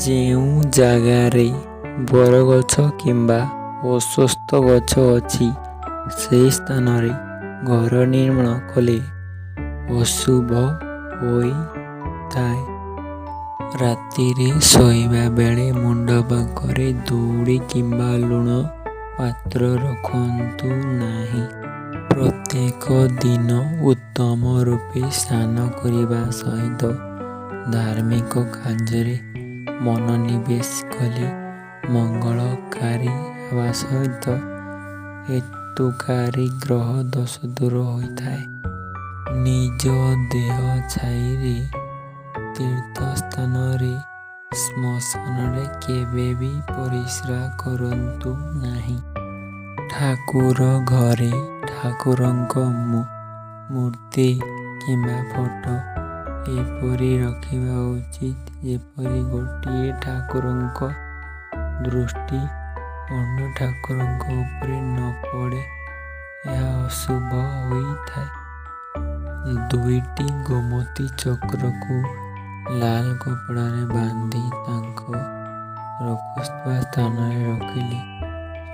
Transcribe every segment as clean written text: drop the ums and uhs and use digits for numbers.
ଯେଉଁ ଜାଗାରେ ବରଗଛ କିମ୍ବା ଅଶ୍ୱତ୍ଥ ଗଛ ଅଛି, ସେହି ସ୍ଥାନରେ ଘର ନିର୍ମାଣ କଲେ ଅଶୁଭ ହୋଇଥାଏ। ରାତିରେ ଶୋଇବା ବେଳେ ମୁଣ୍ଡ ପାଖରେ ଦଉଡ଼ି କିମ୍ବା ଲୁଣ ପାତ୍ର ରଖନ୍ତୁ ନାହିଁ। ପ୍ରତ୍ୟେକ ଦିନ ଉତ୍ତମ ରୂପେ ସ୍ନାନ କରିବା ସହିତ ଧାର୍ମିକ କାର୍ଯ୍ୟରେ ମନୋନିବେଶ କଲେ ମଙ୍ଗଳକାରୀ ହେବା ସହିତ ହେତୁକାରୀ ଗ୍ରହ ଦୋଷ ଦୂର ହୋଇଥାଏ। ନିଜ ଦେହ ଛାଇରେ ତୀର୍ଥସ୍ଥାନରେ ଶ୍ମଶାନରେ କେବେ ବି ପରିସ୍ରା କରନ୍ତୁ ନାହିଁ। ଠାକୁର ଘରେ ଠାକୁରଙ୍କ ମୂର୍ତ୍ତି କିମ୍ବା ଫଟୋ ଏପରି ରଖିବା ଉଚିତ ଯେପରି ଗୋଟିଏ ଠାକୁରଙ୍କ ଦୃଷ୍ଟି ଅନ୍ୟ ଠାକୁରଙ୍କ ଉପରେ ନ ପଡ଼େ। ଏହା ଅଶୁଭ ହୋଇଥାଏ। ଦୁଇଟି ଗୋମତୀ ଚକ୍ରକୁ ଲାଲ କପଡ଼ାରେ ବାନ୍ଧି ତାଙ୍କ ରଖୁଥିବା ସ୍ଥାନରେ ରଖିଲେ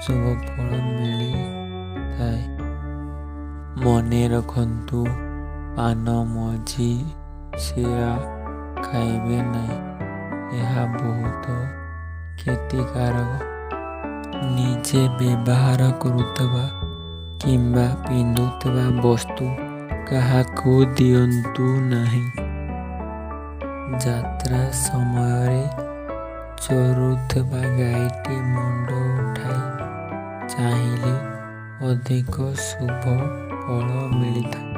ଶୁଭ ଫଳ ମିଳିଥାଏ। ମନେ ରଖନ୍ତୁ, ପାନ ମଝି ଶିରା ଖାଇବେ ନାହିଁ। ଏହା ବହୁତ କ୍ଷତିକାରକ। ନିଜେ ବ୍ୟବହାର କରୁଥିବା କିମ୍ବା ପିନ୍ଧୁଥିବା ବସ୍ତୁ କାହାକୁ ଦିଅନ୍ତୁ ନାହିଁ। ଯାତ୍ରା ସମୟରେ ଚରୁଥିବା ଗାଈଟି ମୁଣ୍ଡ ଉଠାଇ ଚାହିଁଲେ ଅଧିକ ଶୁଭ ଫଳ ମିଳିଥାଏ।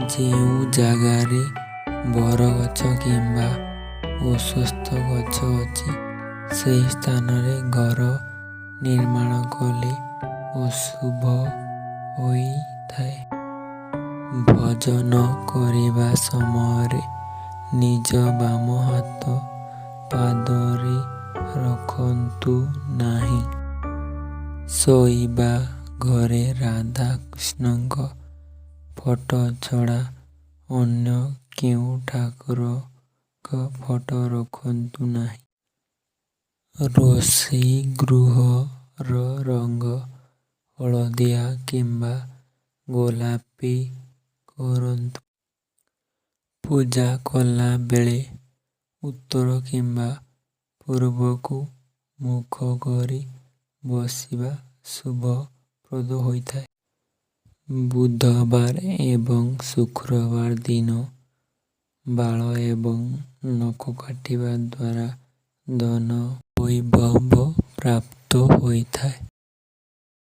ଯେଉଁ ଜାଗାରେ ବରଗଛ କିମ୍ବା ଅଶ୍ୱତ୍ଥ ଗଛ ଅଛି, ସେହି ସ୍ଥାନରେ ଘର ନିର୍ମାଣ କଲେ ଅଶୁଭ ହୋଇଥାଏ। ଭୋଜନ କରିବା ସମୟରେ ନିଜ ବାମ ହାତ ପାଦରେ ରଖନ୍ତୁ ନାହିଁ। ଶୋଇବା ଘରେ ରାଧା କୃଷ୍ଣଙ୍କ ଫଟୋ ଛଡ଼ା ଅନ୍ୟ କେଉଁ ଠାକୁରଙ୍କ ଫଟୋ ରଖନ୍ତୁ ନାହିଁ। ରୋଷେଇ ଗୃହର ରଙ୍ଗ ହଳଦିଆ କିମ୍ବା ଗୋଲାପୀ କରନ୍ତୁ। ପୂଜା କଲା ବେଳେ ଉତ୍ତର କିମ୍ବା ପୂର୍ବକୁ ମୁଖ କରି ବସିବା ଶୁଭପ୍ରଦ ହୋଇଥାଏ। ବୁଧବାର ଏବଂ ଶୁକ୍ରବାର ଦିନ ବାଳ ଏବଂ ନଖ କାଟିବା ଦ୍ୱାରା ଧନ ବୈଭବ ପ୍ରାପ୍ତ ହୋଇଥାଏ।